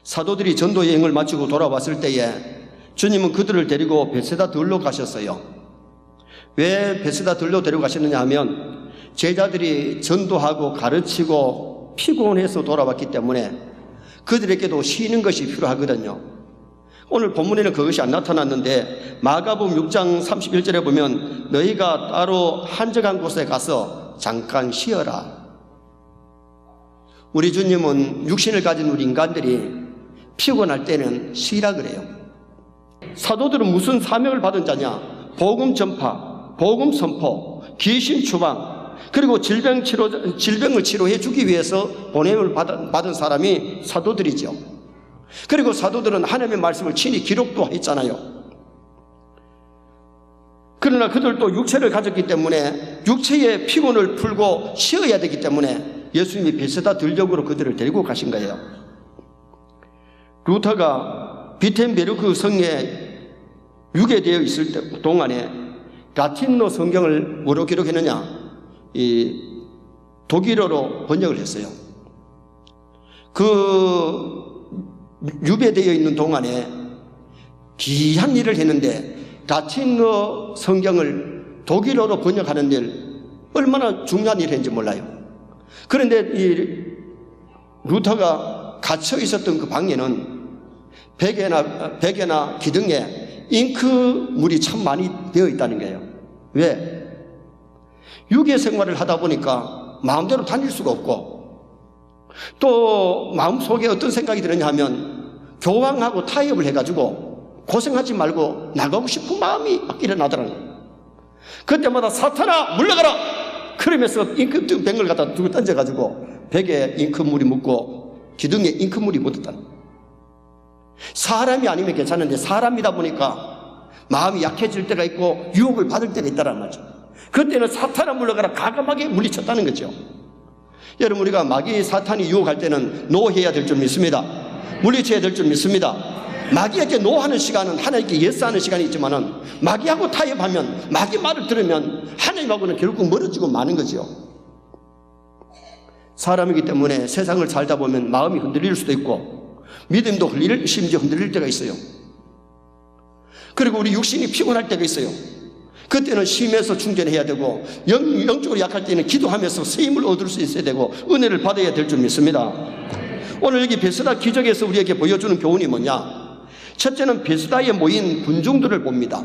사도들이 전도 여행을 마치고 돌아왔을 때에 주님은 그들을 데리고 베세다 들로 가셨어요. 왜 베세다 들로 데려가셨느냐 하면 제자들이 전도하고 가르치고 피곤해서 돌아왔기 때문에 그들에게도 쉬는 것이 필요하거든요. 오늘 본문에는 그것이 안 나타났는데 마가복음 6장 31절에 보면 너희가 따로 한적한 곳에 가서 잠깐 쉬어라. 우리 주님은 육신을 가진 우리 인간들이 피곤할 때는 쉬라 그래요. 사도들은 무슨 사명을 받은 자냐? 복음 전파, 복음 선포, 귀신 추방, 그리고 질병을 치료해 주기 위해서 보냄을 받은 사람이 사도들이죠. 그리고 사도들은 하나님의 말씀을 친히 기록도 했잖아요. 그러나 그들도 육체를 가졌기 때문에 육체의 피곤을 풀고 쉬어야 되기 때문에 예수님이 베세다 들역으로 그들을 데리고 가신 거예요. 루터가 비텐베르크 성에 유괴되어 있을 동안에 라틴어 성경을 뭐로 기록했느냐? 독일어로 번역을 했어요. 그 유배되어 있는 동안에 귀한 일을 했는데 라틴어 성경을 독일어로 번역하는 일 얼마나 중요한 일을 했는지 몰라요. 그런데 이 루터가 갇혀 있었던 그 방에는 베개나 기둥에 잉크물이 참 많이 되어 있다는 거예요. 왜? 유괴 생활을 하다 보니까 마음대로 다닐 수가 없고 또 마음속에 어떤 생각이 드느냐 하면 교황하고 타협을 해가지고 고생하지 말고 나가고 싶은 마음이 막 일어나더라고요. 그때마다 사탄아 물러가라! 그러면서 잉크병을 갖다 두고 던져가지고 베개에 잉크물이 묻고 기둥에 잉크물이 묻었다는 거예요. 사람이 아니면 괜찮은데 사람이다 보니까 마음이 약해질 때가 있고 유혹을 받을 때가 있다는 말이죠. 그때는 사탄아 물러가라 과감하게 물리쳤다는 거죠. 여러분, 우리가 마귀 사탄이 유혹할 때는 노해야 될 줄 믿습니다. 물리쳐야 될 줄 믿습니다. 마귀에게 노하는 시간은 하나님께 예스하는 시간이 있지만은 마귀하고 타협하면, 마귀 말을 들으면 하나님하고는 결국 멀어지고 마는 거죠. 사람이기 때문에 세상을 살다 보면 마음이 흔들릴 수도 있고 믿음도 심지어 흔들릴 때가 있어요. 그리고 우리 육신이 피곤할 때가 있어요. 그때는 쉼에서 충전해야 되고 영적으로 약할 때는 기도하면서 새 힘을 얻을 수 있어야 되고 은혜를 받아야 될 줄 믿습니다. 오늘 여기 베세다 기적에서 우리에게 보여주는 교훈이 뭐냐? 첫째는 베세다에 모인 군중들을 봅니다.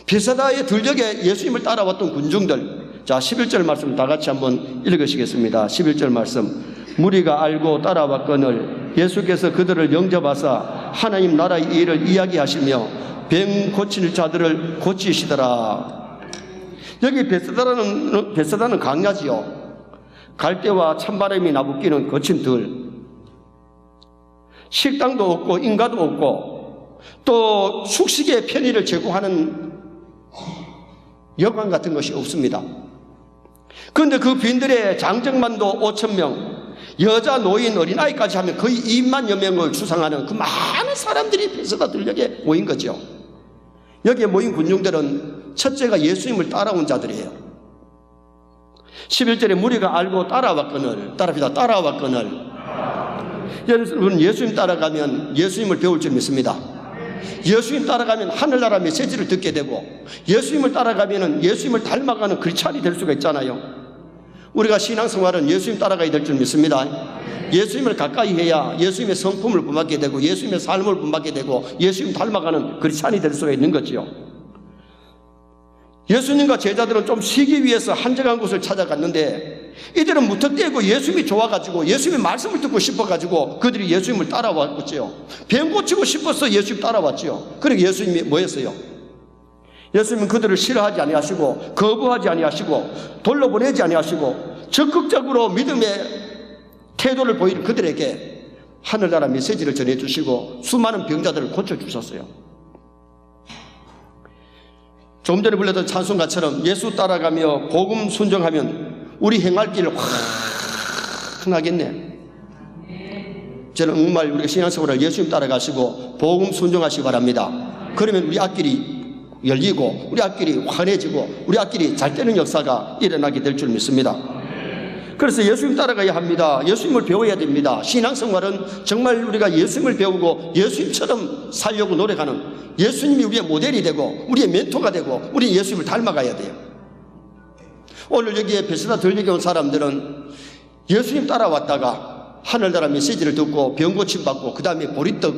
베세다의 들녘에 예수님을 따라왔던 군중들. 자, 11절 말씀 다 같이 한번 읽으시겠습니다. 11절 말씀. 무리가 알고 따라왔거늘 예수께서 그들을 영접하사 하나님 나라의 일을 이야기하시며 병 고칠 자들을 고치시더라. 여기 베세다는 강야지요. 갈대와 찬바람이 나부끼는 거친 들, 식당도 없고 인가도 없고 또 숙식의 편의를 제공하는 여관 같은 것이 없습니다. 그런데 그 빈들의 장정만도 5,000명, 여자, 노인, 어린아이까지 하면 거의 2만여 명을 추상하는 그 많은 사람들이 베세다 들녘에 모인 거죠. 여기에 모인 군중들은 첫째가 예수님을 따라온 자들이에요. 11절에 무리가 알고 따라왔거늘, 따라왔거늘. 여러분, 예수님 따라가면 예수님을 배울 줄 믿습니다. 예수님 따라가면 하늘나라 메시지를 듣게 되고 예수님을 따라가면 예수님을 닮아가는 크리스찬이 될 수가 있잖아요. 우리가 신앙생활은 예수님 따라가야 될 줄 믿습니다. 예수님을 가까이 해야 예수님의 성품을 본받게 되고 예수님의 삶을 본받게 되고 예수님 닮아가는 크리스찬이 될 수가 있는 거죠. 예수님과 제자들은 좀 쉬기 위해서 한적한 곳을 찾아갔는데 이들은 무턱대고 예수님이 좋아가지고 예수님의 말씀을 듣고 싶어가지고 그들이 예수님을 따라왔죠. 병 고치고 싶어서 예수님 따라왔죠. 그리고 예수님이 뭐 했어요? 예수님은 그들을 싫어하지 아니하시고 거부하지 아니하시고 돌려보내지 아니하시고 적극적으로 믿음의 태도를 보이는 그들에게 하늘나라 메시지를 전해주시고 수많은 병자들을 고쳐주셨어요. 조금 전에 불렀던 찬송가처럼 예수 따라가며 복음 순종하면 우리 행할 길 환하겠네. 저는 정말 우리가 신앙생활을 예수님 따라가시고 복음 순종하시기 바랍니다. 그러면 우리 앞길이 열리고 우리 앞길이 환해지고 우리 앞길이 잘 되는 역사가 일어나게 될 줄 믿습니다. 그래서 예수님 따라가야 합니다. 예수님을 배워야 됩니다. 신앙생활은 정말 우리가 예수님을 배우고 예수님처럼 살려고 노력하는, 예수님이 우리의 모델이 되고 우리의 멘토가 되고 우리 예수님을 닮아가야 돼요. 오늘 여기에 베스다 들리게 온 사람들은 예수님 따라왔다가 하늘나라 메시지를 듣고 병 고침 받고 그 다음에 보리떡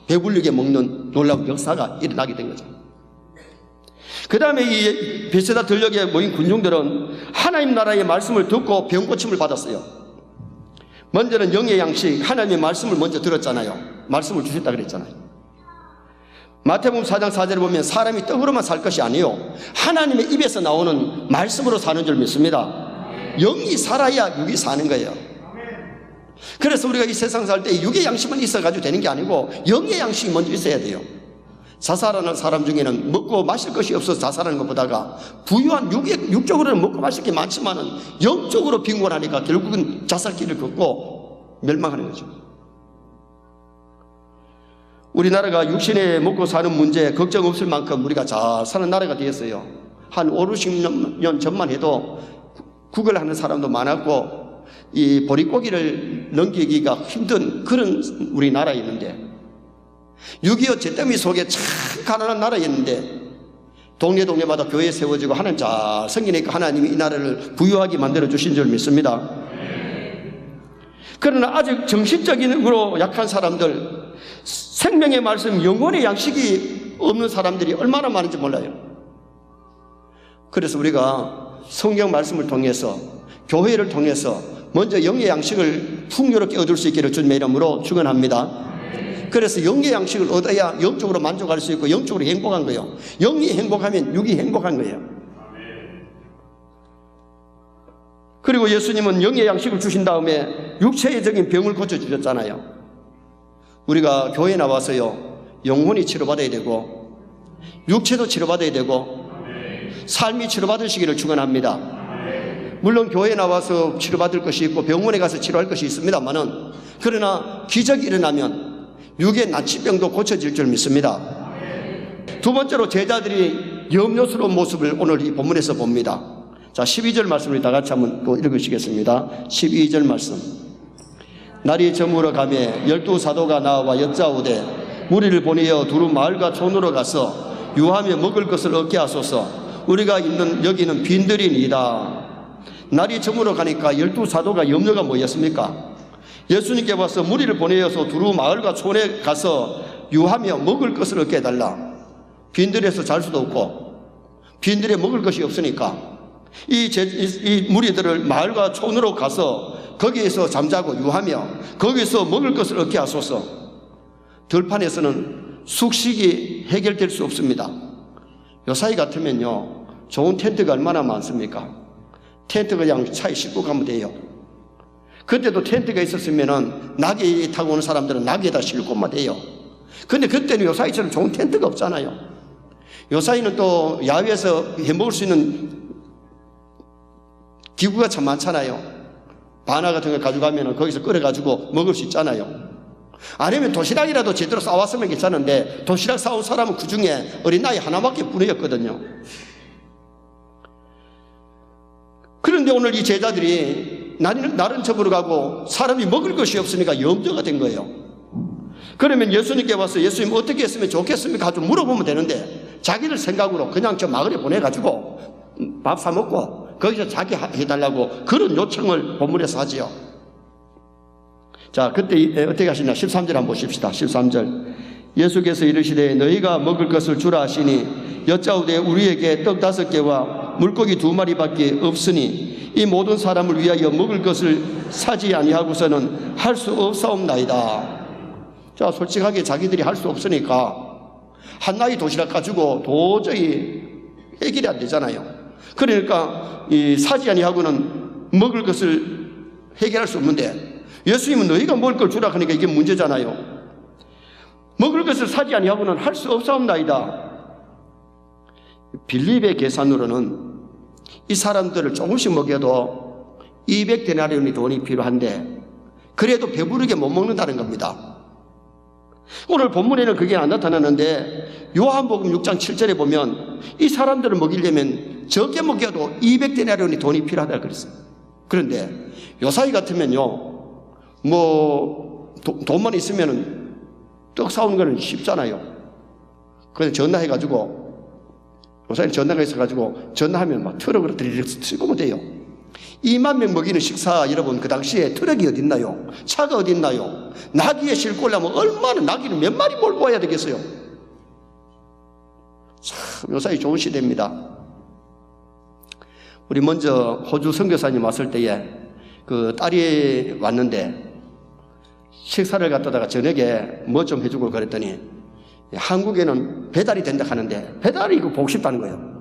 배불리게 먹는 놀라운 역사가 일어나게 된 거죠. 그 다음에 이 베세다 들녘에 모인 군중들은 하나님 나라의 말씀을 듣고 병고침을 받았어요. 먼저는 영의 양식, 하나님의 말씀을 먼저 들었잖아요. 말씀을 주셨다 그랬잖아요. 마태복음 4장 4절에 보면 사람이 떡으로만 살 것이 아니요 하나님의 입에서 나오는 말씀으로 사는 줄 믿습니다. 영이 살아야 육이 사는 거예요. 그래서 우리가 이 세상 살 때 육의 양식만 있어가지고 되는 게 아니고 영의 양식이 먼저 있어야 돼요. 자살하는 사람 중에는 먹고 마실 것이 없어서 자살하는 것보다가 부유한 육적으로는 먹고 마실 게 많지만은 영적으로 빈곤하니까 결국은 자살길을 걷고 멸망하는 거죠. 우리나라가 육신에 먹고 사는 문제 걱정 없을 만큼 우리가 잘 사는 나라가 되었어요. 한 5, 60년 전만 해도 구걸하는 사람도 많았고 이 보릿고기를 넘기기가 힘든 그런 우리나라였는데 6.25 잿더미 속에 참 가난한 나라였는데 동네마다 교회 세워지고 하나님 잘 섬기니까 하나님이 이 나라를 부유하게 만들어 주신 줄 믿습니다. 그러나 아직 정신적으로 약한 사람들, 생명의 말씀, 영혼의 양식이 없는 사람들이 얼마나 많은지 몰라요. 그래서 우리가 성경 말씀을 통해서 교회를 통해서 먼저 영의 양식을 풍요롭게 얻을 수 있기를 주님의 이름으로 축원합니다. 그래서 영의 양식을 얻어야 영적으로 만족할 수 있고 영적으로 행복한 거예요. 영이 행복하면 육이 행복한 거예요. 그리고 예수님은 영의 양식을 주신 다음에 육체적인 병을 고쳐주셨잖아요. 우리가 교회에 나와서요 영혼이 치료받아야 되고 육체도 치료받아야 되고 삶이 치료받으시기를 축원합니다. 물론 교회에 나와서 치료받을 것이 있고 병원에 가서 치료할 것이 있습니다만은 그러나 기적이 일어나면 육의 난치병도 고쳐질 줄 믿습니다. 두 번째로 제자들이 염려스러운 모습을 오늘 이 본문에서 봅니다. 자, 12절 말씀을 다 같이 한번 또 읽으시겠습니다. 12절 말씀. 날이 저물어 가매 12 사도가 나와 여짜오되 무리를 보내어 두루 마을과 촌으로 가서 유하며 먹을 것을 얻게 하소서. 우리가 있는 여기는 빈들이니이다. 날이 저물어 가니까 12 사도가 염려가 뭐였습니까? 예수님께 와서 무리를 보내어서 두루 마을과 촌에 가서 유하며 먹을 것을 얻게 해달라. 빈들에서 잘 수도 없고 빈들에 먹을 것이 없으니까 이 무리들을 마을과 촌으로 가서 거기에서 잠자고 유하며 거기서 먹을 것을 얻게 하소서. 들판에서는 숙식이 해결될 수 없습니다. 요사이 같으면요 좋은 텐트가 얼마나 많습니까? 텐트 그냥 차에 싣고 가면 돼요. 그때도 텐트가 있었으면은 나귀 타고 오는 사람들은 나귀에다 싣고만 돼요. 근데 그때는 요사이처럼 좋은 텐트가 없잖아요. 요사이는 또 야외에서 해먹을 수 있는 기구가 참 많잖아요. 바나 같은 거 가져가면 거기서 끓여가지고 먹을 수 있잖아요. 아니면 도시락이라도 제대로 싸왔으면 괜찮은데 도시락 싸온 사람은 그 중에 어린아이 하나밖에 뿐이었거든요. 그런데 오늘 이 제자들이 날은 저물어 가고 사람이 먹을 것이 없으니까 염려가 된 거예요. 그러면 예수님께 와서 예수님 어떻게 했으면 좋겠습니까? 좀 물어보면 되는데 자기들 생각으로 그냥 저 마을에 보내가지고 밥 사 먹고 거기서 자기 해달라고 그런 요청을 본문에서 하지요. 자, 그때 어떻게 하시나 13절 한번 보십시다. 13절. 예수께서 이르시되 너희가 먹을 것을 주라 하시니 여짜오되 우리에게 떡 5개와 물고기 2마리밖에 없으니 이 모든 사람을 위하여 먹을 것을 사지 아니하고서는 할 수 없사옵나이다. 자, 솔직하게 자기들이 할 수 없으니까 한 나이 도시락 가지고 도저히 해결이 안 되잖아요. 그러니까 이 사지 아니하고는 먹을 것을 해결할 수 없는데 예수님은 너희가 먹을 걸 주라 하니까 이게 문제잖아요. 먹을 것을 사지 아니하고는 할 수 없사옵나이다. 빌립의 계산으로는 이 사람들을 조금씩 먹여도 200데나리온의 돈이 필요한데 그래도 배부르게 못 먹는다는 겁니다. 오늘 본문에는 그게 안 나타나는데 요한복음 6장 7절에 보면 이 사람들을 먹이려면 적게 먹여도 200데나리온의 돈이 필요하다고 그랬어요. 그런데 요사이 같으면요, 돈만 있으면 떡 사오는 거는 쉽잖아요. 그래서 전화해가지고, 요사이 전화가 있어가지고 전화하면 막 트럭으로 들이대서 싣고면 돼요. 2만 명 먹이는 식사, 여러분 그 당시에 트럭이 어딨나요? 차가 어딨나요? 나귀에 싣고 오려면 얼마나, 나귀를 몇 마리 몰고 와야 되겠어요? 참 요사이 좋은 시대입니다. 우리 먼저 호주 선교사님 왔을 때에 그 딸이 왔는데 식사를 갖다가 저녁에 뭐 좀 해주고 그랬더니 한국에는 배달이 된다 하는데 배달이 이거 보고 싶다는 거예요.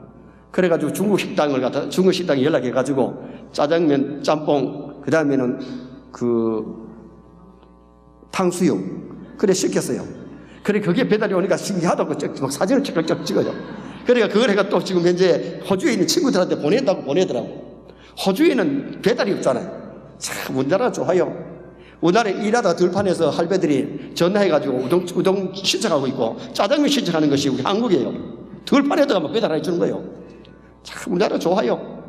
그래가지고 중국 식당에 연락해가지고 짜장면, 짬뽕, 그 다음에는 탕수육, 그래 시켰어요. 그래 그게 배달이 오니까 신기하다고 막 사진을 쫙쫙 찍어요. 그러니까 그걸 해가 또 지금 현재 호주에 있는 친구들한테 보내더라고. 호주에는 배달이 없잖아요. 참 우리나라 좋아요. 우리나라에 일하다 들판에서 할배들이 전화해가지고 우동 신청하고 있고 짜장면 신청하는 것이 우리 한국이에요. 들판에다가 막 배달해 주는 거예요. 참 우리나라 좋아요.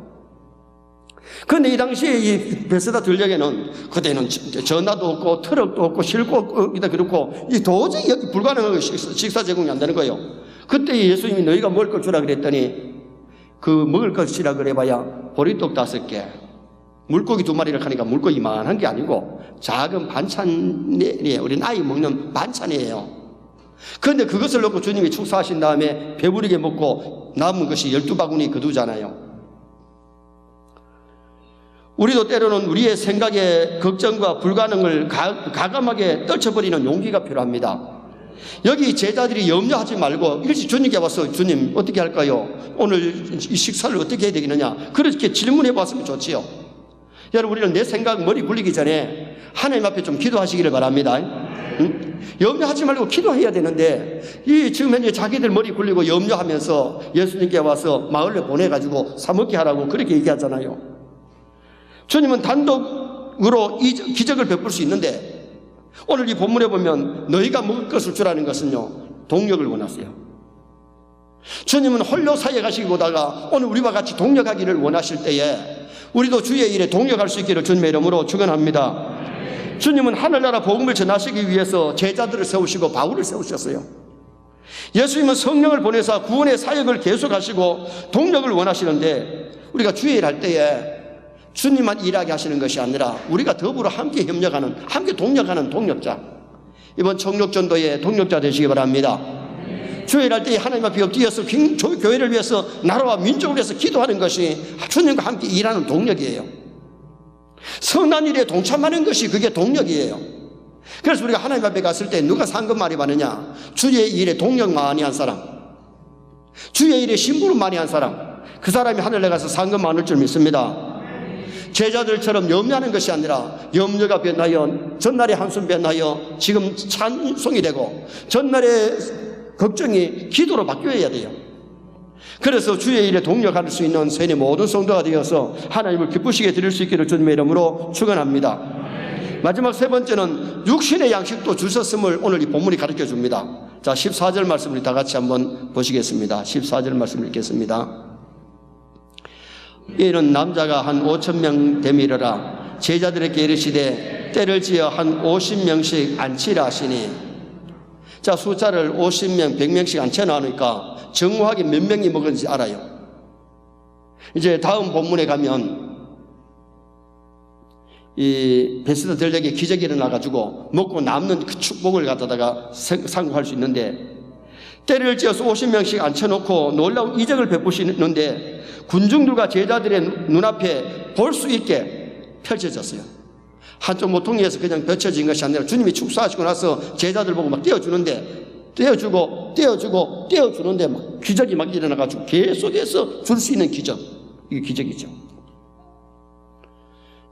그런데 이 당시에 이 베세다 들녘에는 그때는 전화도 없고 트럭도 없고 싣고 없기도 그렇고 이 도저히 여기 불가능한 식사 제공이 안 되는 거예요. 그때 예수님이 너희가 먹을 걸 주라 그랬더니 그 먹을 것이라 그래봐야 보리떡 5개, 물고기 2마리를 하니까 물고기 이만한 게 아니고 작은 반찬이에요. 우리 아이 먹는 반찬이에요. 그런데 그것을 놓고 주님이 축사하신 다음에 배부르게 먹고 남은 것이 12바구니 거두잖아요. 우리도 때로는 우리의 생각에 걱정과 불가능을 가감하게 떨쳐버리는 용기가 필요합니다. 여기 제자들이 염려하지 말고 일찍 주님께 와서 주님 어떻게 할까요? 오늘 이 식사를 어떻게 해야 되겠느냐? 그렇게 질문해 봤으면 좋지요. 여러분 우리는 내 생각 머리 굴리기 전에 하나님 앞에 좀 기도하시기를 바랍니다. 응? 염려하지 말고 기도해야 되는데 이 지금 현재 자기들 머리 굴리고 염려하면서 예수님께 와서 마을에 보내가지고 사먹게 하라고 그렇게 얘기하잖아요. 주님은 단독으로 이 기적을 베풀 수 있는데 오늘 이 본문에 보면 너희가 먹을 것을 주라는 것은요 동력을 원하세요. 주님은 홀로 사역에 가시기보다가 오늘 우리와 같이 동력하기를 원하실 때에 우리도 주의 일에 동력할 수 있기를 주님의 이름으로 축원합니다. 주님은 하늘나라 복음을 전하시기 위해서 제자들을 세우시고 바울을 세우셨어요. 예수님은 성령을 보내사 구원의 사역을 계속하시고 동력을 원하시는데 우리가 주의 일 할 때에 주님만 일하게 하시는 것이 아니라 우리가 더불어 함께 협력하는, 함께 동력하는 동력자, 이번 청력전도의 동력자 되시기 바랍니다. 주의 일 할 때 하나님 앞에 엎드려서 교회를 위해서, 나라와 민족을 위해서 기도하는 것이 주님과 함께 일하는 동력이에요. 선한 일에 동참하는 것이 그게 동력이에요. 그래서 우리가 하나님 앞에 갔을 때 누가 상급 많이 받느냐? 주의 일에 동력 많이 한 사람, 주의 일에 심부름 많이 한 사람, 그 사람이 하늘에 가서 상급 많을 줄 믿습니다. 제자들처럼 염려하는 것이 아니라 염려가 변하여 전날의 한숨 변하여 지금 찬송이 되고 전날의 걱정이 기도로 바뀌어야 돼요. 그래서 주의 일에 동력할 수 있는 세인의 모든 성도가 되어서 하나님을 기쁘시게 드릴 수 있기를 주님의 이름으로 축원합니다. 마지막 세 번째는 육신의 양식도 주셨음을 오늘 이 본문이 가르쳐 줍니다. 자, 14절 말씀을 다 같이 한번 보시겠습니다. 14절 말씀을 읽겠습니다. 이는 남자가 한 5,000명 되밀어라. 제자들에게 이르시되 때를 지어 한 50명씩 앉히라 하시니. 자, 숫자를 50명, 100명씩 앉혀 나누니까 정확하게 몇 명이 먹은지 알아요. 이제 다음 본문에 가면 이 베세다 들녘에 기적이 일어나가지고 먹고 남는 그 축복을 갖다가 상고할 수 있는데, 때를 지어서 50명씩 앉혀놓고 놀라운 이적을 베푸시는데 군중들과 제자들의 눈앞에 볼 수 있게 펼쳐졌어요. 한쪽 모퉁이에서 그냥 펼쳐진 것이 아니라 주님이 축사하시고 나서 제자들 보고 막 떼어주는데, 떼어주는데 막 기적이 막 일어나가지고 계속해서 줄 수 있는 기적, 이게 기적이죠.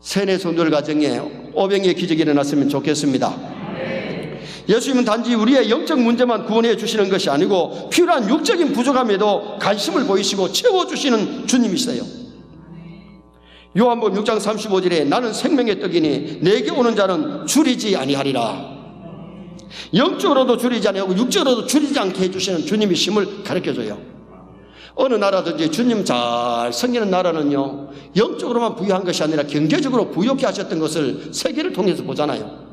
세뇌 성도들 가정에 오병이의 기적이 일어났으면 좋겠습니다. 예수님은 단지 우리의 영적 문제만 구원해 주시는 것이 아니고 필요한 육적인 부족함에도 관심을 보이시고 채워주시는 주님이세요. 요한복음 6장 35절에 나는 생명의 떡이니 내게 오는 자는 줄이지 아니하리라. 영적으로도 줄이지 아니하고 육적으로도 줄이지 않게 해주시는 주님이심을 가르쳐줘요. 어느 나라든지 주님 잘 섬기는 나라는요, 영적으로만 부유한 것이 아니라 경제적으로 부유하게 하셨던 것을 세계를 통해서 보잖아요.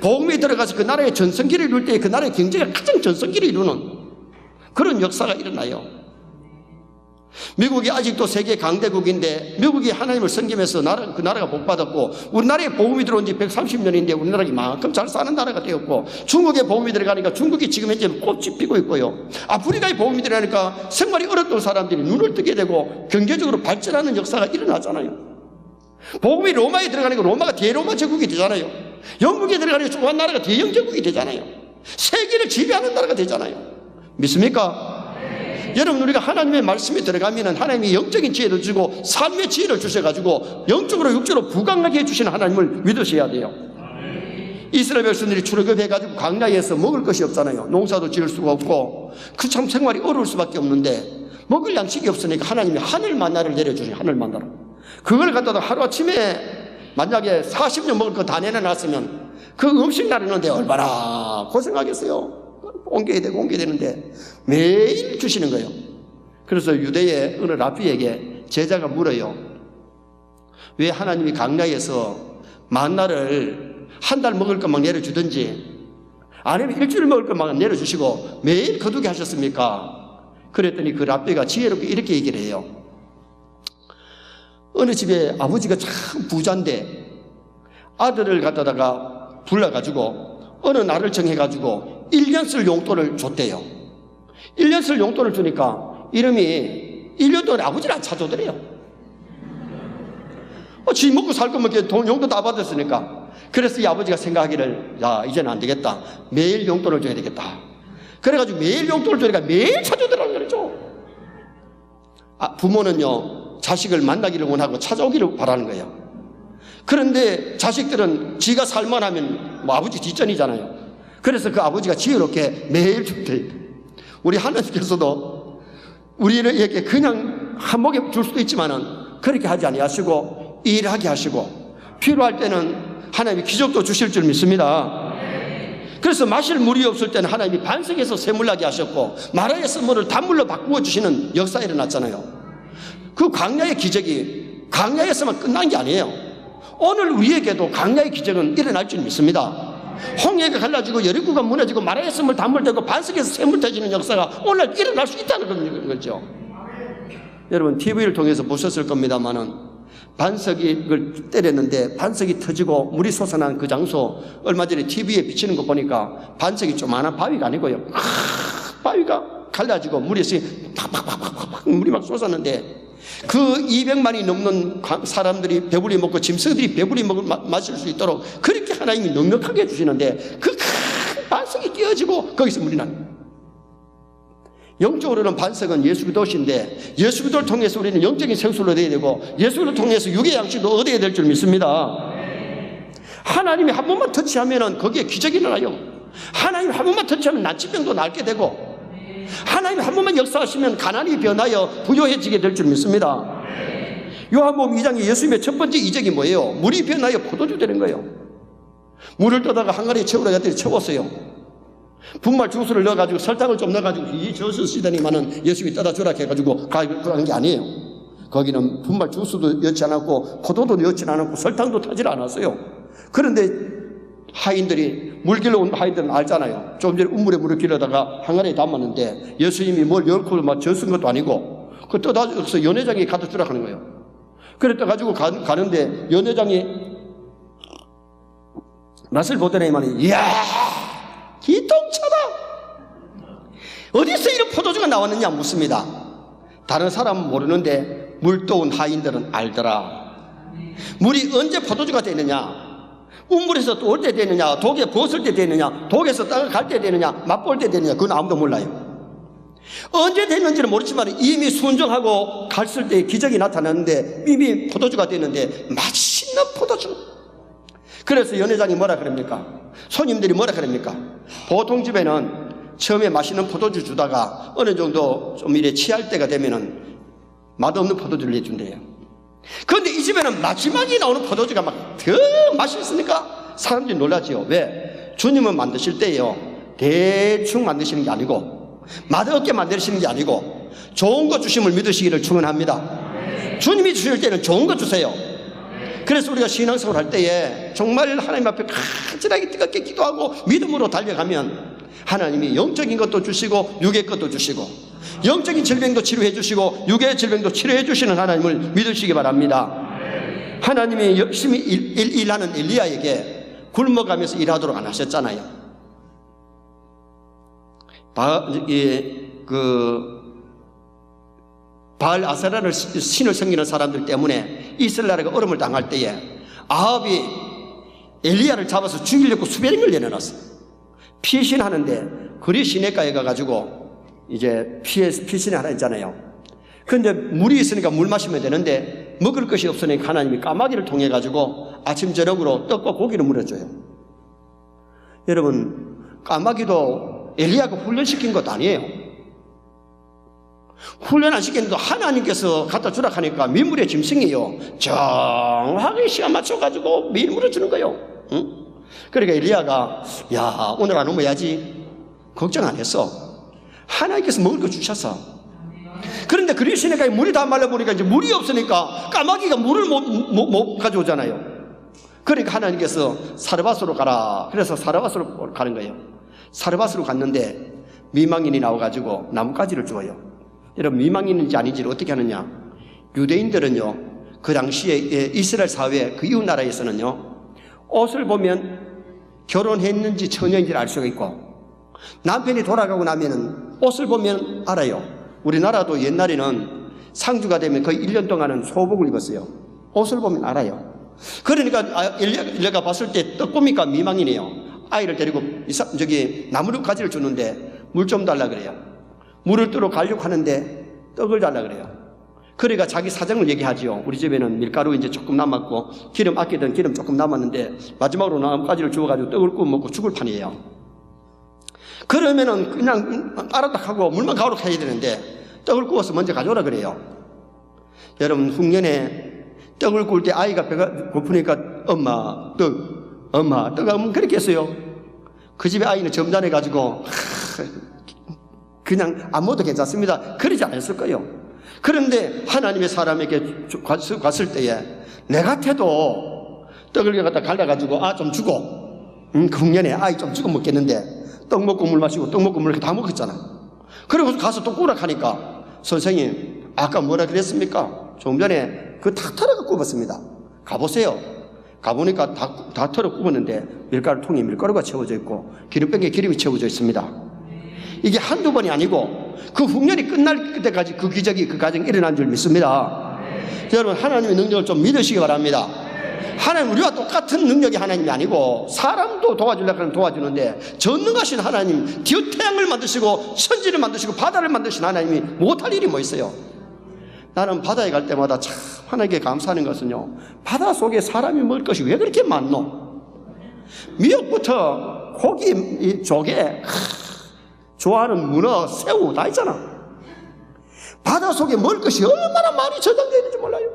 복음이 들어가서 그 나라의 전성기를 이룰 때 그 나라의 경제가 가장 전성기를 이루는 그런 역사가 일어나요. 미국이 아직도 세계 강대국인데 미국이 하나님을 섬기면서 그 나라가 복받았고, 우리나라에 복음이 들어온 지 130년인데 우리나라가 이만큼 잘 사는 나라가 되었고, 중국에 복음이 들어가니까 중국이 지금 현재 꽃이 피고 있고요. 아프리카에 복음이 들어가니까 생활이 어렵던 사람들이 눈을 뜨게 되고 경제적으로 발전하는 역사가 일어나잖아요. 복음이 로마에 들어가니까 로마가 대로마 제국이 되잖아요. 영국에 들어가니까 조그만 나라가 대영 제국이 되잖아요. 세계를 지배하는 나라가 되잖아요. 믿습니까? 여러분, 우리가 하나님의 말씀에 들어가면 하나님이 영적인 지혜를 주고 삶의 지혜를 주셔가지고 영적으로 육적으로 부강하게 해주시는 하나님을 믿으셔야 돼요. 이스라엘 백성들이 출애굽해가지고 광야에서 먹을 것이 없잖아요. 농사도 지을 수가 없고 그 참 생활이 어려울 수밖에 없는데 먹을 양식이 없으니까 하나님이 하늘 만나를 내려주세요. 하늘 만나를. 그걸 갖다가 하루아침에 만약에 40년 먹을 거 다 내려놨으면 그 음식 나르는데 얼마나 고생하겠어요. 옮겨야 되는데 매일 주시는 거예요. 그래서 유대의 어느 랍비에게 제자가 물어요. 왜 하나님이 광야에서 만나를 한 달 먹을 것만 내려주든지 아니면 일주일 먹을 것만 내려주시고 매일 거두게 하셨습니까? 그랬더니 그 랍비가 지혜롭게 이렇게 얘기를 해요. 어느 집에 아버지가 참 부자인데 아들을 갖다가 불러가지고 어느 날을 정해가지고 1년 쓸 용돈을 줬대요. 1년 쓸 용돈을 주니까 이름이 1년 동안 아버지를 안 찾아오더래요. 지 먹고 살 거면 돈 용돈 다 받았으니까. 그래서 이 아버지가 생각하기를, 야, 이제는 안 되겠다. 매일 용돈을 줘야 되겠다. 그래가지고 매일 용돈을 주니까 매일 찾아오더라는 거죠. 부모는요, 자식을 만나기를 원하고 찾아오기를 바라는 거예요. 그런데 자식들은 지가 살만하면 뭐 아버지 뒷전이잖아요. 그래서 그 아버지가 지혜롭게 매일 줬대요. 우리 하나님께서도 우리에게 그냥 한몫에 줄 수도 있지만은 그렇게 하지 아니하시고 일하게 하시고 필요할 때는 하나님이 기적도 주실 줄 믿습니다. 그래서 마실 물이 없을 때는 하나님이 반석에서 샘물 나게 하셨고 마라에서 물을 단물로 바꾸어 주시는 역사가 일어났잖아요. 그 광야의 기적이 광야에서만 끝난 게 아니에요. 오늘 우리에게도 광야의 기적은 일어날 줄 믿습니다. 홍해가 갈라지고 여리고가 무너지고 마라에서 물 단물 되고 반석에서 샘물 터지는 역사가 오늘 일어날 수 있다는 거죠. 여러분, TV를 통해서 보셨을 겁니다만은 반석이 그걸 때렸는데 반석이 터지고 물이 솟아난 그 장소, 얼마 전에 TV에 비치는 거 보니까 반석이 조그마한 바위가 아니고요, 바위가 갈라지고 물이 팍팍팍팍팍 물이 막 솟았는데 그 200만이 넘는 사람들이 배불리 먹고 짐승들이 배불리 마실 수 있도록 그렇게 하나님이 넉넉하게 해주시는데 그 큰 반석이 깨어지고 거기서 물이 납니다. 영적으로는 반석은 예수 그리스도신데 예수 그리스도를 통해서 우리는 영적인 생수를 얻어야 되고 예수 그리스도를 통해서 육의 양식도 얻어야 될 줄 믿습니다. 하나님이 한 번만 터치하면 거기에 기적이 일어나요. 하나님이 한 번만 터치하면 난치병도 낫게 되고 하나님이 한 번만 역사하시면 가난이 변하여 부유해지게 될 줄 믿습니다. 요한복음 2장에 예수님의 첫 번째 이적이 뭐예요? 물이 변하여 포도주 되는 거예요. 물을 떠다가 한가리에 채우라 했더니 채웠어요. 분말 주스를 넣어가지고 설탕을 좀 넣어가지고 이 젖을 쓰더니만은 예수님이 떠다 주라 해가지고 그런 게 아니에요. 거기는 분말 주스도 넣지 않았고 포도도 넣지 않았고 설탕도 타질 않았어요. 그런데 하인들이 물길로 온 하인들은 알잖아요. 조금 전에 우물에 물을 길러다가 항아리에 담았는데 예수님이 뭘 열고 막 젖은 것도 아니고 그 떠다서 연회장에 가다 주라 하는 거예요. 그래 떠가지고 가는데 연회장이 맛을 보더니만 이야 기똥차다. 어디서 이런 포도주가 나왔느냐 묻습니다. 다른 사람은 모르는데 물 떠온 하인들은 알더라. 물이 언제 포도주가 되느냐, 우물에서 또 올 때 되느냐, 독에 부었을 때 되느냐, 독에서 땅을 갈 때 되느냐, 맛볼 때 되느냐, 그건 아무도 몰라요. 언제 됐는지는 모르지만 이미 순종하고 갔을 때 기적이 나타났는데 이미 포도주가 됐는데 맛있는 포도주. 그래서 연회장이 뭐라 그럽니까? 손님들이 뭐라 그럽니까? 보통 집에는 처음에 맛있는 포도주 주다가 어느 정도 좀 이래 취할 때가 되면은 맛없는 포도주를 내준대요. 그런데 이 집에는 마지막에 나오는 포도주가 막 더 맛있으니까 사람들이 놀라지요. 왜? 주님은 만드실 때요, 대충 만드시는 게 아니고, 맛없게 만드시는 게 아니고, 좋은 거 주심을 믿으시기를 축원합니다. 주님이 주실 때는 좋은 거 주세요. 그래서 우리가 신앙생활 할 때에 정말 하나님 앞에 간절하게 뜨겁게 기도하고 믿음으로 달려가면 하나님이 영적인 것도 주시고 육의 것도 주시고, 영적인 질병도 치료해 주시고 육의 질병도 치료해 주시는 하나님을 믿으시기 바랍니다. 하나님이 열심히 일하는 엘리야에게 굶어가면서 일하도록 안 하셨잖아요. 바알 아세라를 신을 섬기는 사람들 때문에 이스라엘 나라가 어려움을 당할 때에 아합이 엘리야를 잡아서 죽이려고 수백 명을 내려놨어. 피신하는데 그리 시내가에 가가지고 이제 피신을 하나 했잖아요. 그런데 물이 있으니까 물 마시면 되는데 먹을 것이 없으니까 하나님이 까마귀를 통해 가지고 아침 저녁으로 떡과 고기를 물어줘요. 여러분, 까마귀도 엘리야가 훈련시킨 것도 아니에요. 훈련 안 시켰는데 하나님께서 갖다 주라 하니까 민물의 짐승이에요. 정확하게 시간 맞춰가지고 매일 물어주는 거예요. 응? 그러니까 엘리야가 야, 오늘 안 오면야지 걱정 안 했어. 하나님께서 먹을 거 주셨어. 그런데 그리 시내가에 물이 다 말라보니까 이제 물이 없으니까 까마귀가 물을 못 가져오잖아요. 그러니까 하나님께서 사르밧으로 가라. 그래서 사르밧으로 가는 거예요. 사르밧으로 갔는데 미망인이 나와가지고 나뭇가지를 주어요. 여러분, 미망인인지 아닌지를 어떻게 하느냐? 유대인들은요, 그 당시에 이스라엘 사회 그 이웃 나라에서는요, 옷을 보면 결혼했는지 처녀인지를 알 수가 있고, 남편이 돌아가고 나면은 옷을 보면 알아요. 우리나라도 옛날에는 상주가 되면 거의 1년 동안은 소복을 입었어요. 옷을 보면 알아요. 그러니까 엘리야가 봤을 때 떡보니까 미망이네요. 아이를 데리고 저기 나무가지를 주는데 물 좀 달라 그래요. 물을 뜨러 가려고 하는데 떡을 달라 그래요. 그러니까 자기 사정을 얘기하지요. 우리 집에는 밀가루 이제 조금 남았고 기름 아끼던 기름 조금 남았는데 마지막으로 나뭇가지를 주워가지고 떡을 구워 먹고 죽을 판이에요. 그러면은 그냥 따라딱 하고 물만 가오록 해야 되는데 떡을 구워서 먼저 가져오라 그래요. 여러분, 흉년에 떡을 구울 때 아이가 배가 고프니까 엄마 떡 그렇게 했어요. 그 집에 아이는 점잖해가지고 그냥 안 먹어도 괜찮습니다 그러지 않았을 거예요. 그런데 하나님의 사람에게 갔을 때에 내 같아도 떡을 갖다 갈라가지고 좀 주고 그 흉년에 아이 좀 주고 먹겠는데 떡 먹고 물 마시고 떡 먹고 물 다 먹었잖아. 그리고 가서 또 꾸락 하니까 선생님 아까 뭐라 그랬습니까? 조금 전에 그 다 털어가 굽었습니다. 가보세요. 가보니까 다 털어 굽었는데 밀가루 통에 밀가루가 채워져 있고 기름병에 기름이 채워져 있습니다. 이게 한두 번이 아니고 그 흉년이 끝날 때까지 그 기적이 그 과정이 일어난 줄 믿습니다. 여러분, 하나님의 능력을 좀 믿으시기 바랍니다. 하나님, 우리와 똑같은 능력이 하나님이 아니고 사람도 도와주려고 하면 도와주는데 전능하신 하나님, 태양을 만드시고 천지를 만드시고 바다를 만드신 하나님이 못할 일이 뭐 있어요? 나는 바다에 갈 때마다 참 하나님께 감사하는 것은요, 바다 속에 사람이 먹을 것이 왜 그렇게 많노? 미역부터 고기, 조개, 좋아하는 문어, 새우 다 있잖아. 바다 속에 먹을 것이 얼마나 많이 저장되어 있는지 몰라요.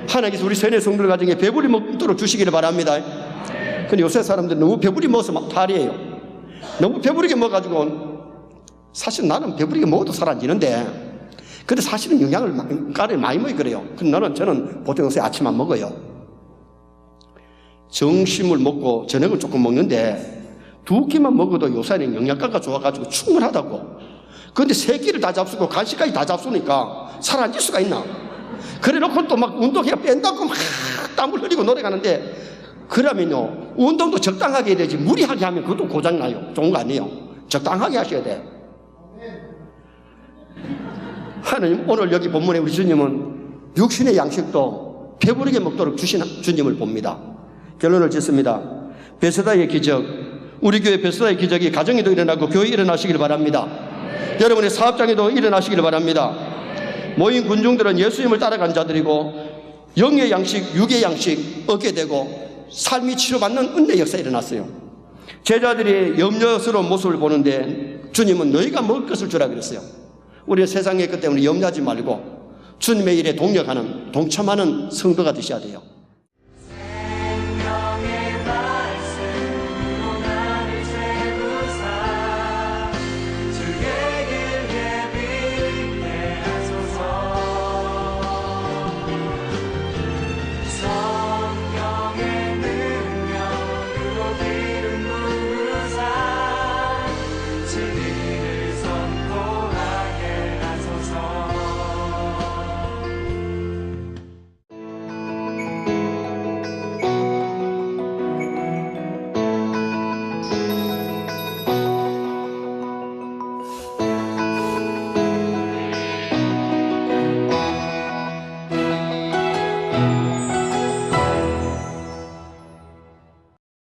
하나님께서 우리 세뇌 성도들 가정에 배불리 먹도록 주시기를 바랍니다. 근데 요새 사람들은 너무 배불리 먹어서 탈이에요. 너무 배부르게 먹어가지고, 사실 나는 배부르게 먹어도 살 안 찌는데, 근데 사실은 가루를 많이 먹어요. 그래요. 근데 저는 보통 요새 아침 안 먹어요. 점심을 먹고 저녁을 조금 먹는데, 2끼만 먹어도 요새는 영양가가 좋아가지고 충분하다고. 근데 3끼를 다 잡수고 간식까지 다 잡수니까 살 안 찔 수가 있나? 그래 놓고 또 막 운동해야 뺀다고 막 땀을 흘리고 노력하는데, 그러면요, 운동도 적당하게 해야 되지, 무리하게 하면 그것도 고장나요. 좋은 거 아니에요. 적당하게 하셔야 돼. 하나님, 오늘 여기 본문에 우리 주님은 육신의 양식도 배부르게 먹도록 주신 주님을 봅니다. 결론을 짓습니다. 베스다의 기적, 우리 교회 베스다의 기적이 가정에도 일어나고 교회에 일어나시길 바랍니다. 여러분의 사업장에도 일어나시길 바랍니다. 모인 군중들은 예수님을 따라간 자들이고 영의 양식, 육의 양식 얻게 되고 삶이 치료받는 은혜 역사가 일어났어요. 제자들이 염려스러운 모습을 보는데 주님은 너희가 먹을 것을 주라 그랬어요. 우리 세상의 것 때문에 염려하지 말고 주님의 일에 동력하는, 동참하는 성도가 되셔야 돼요.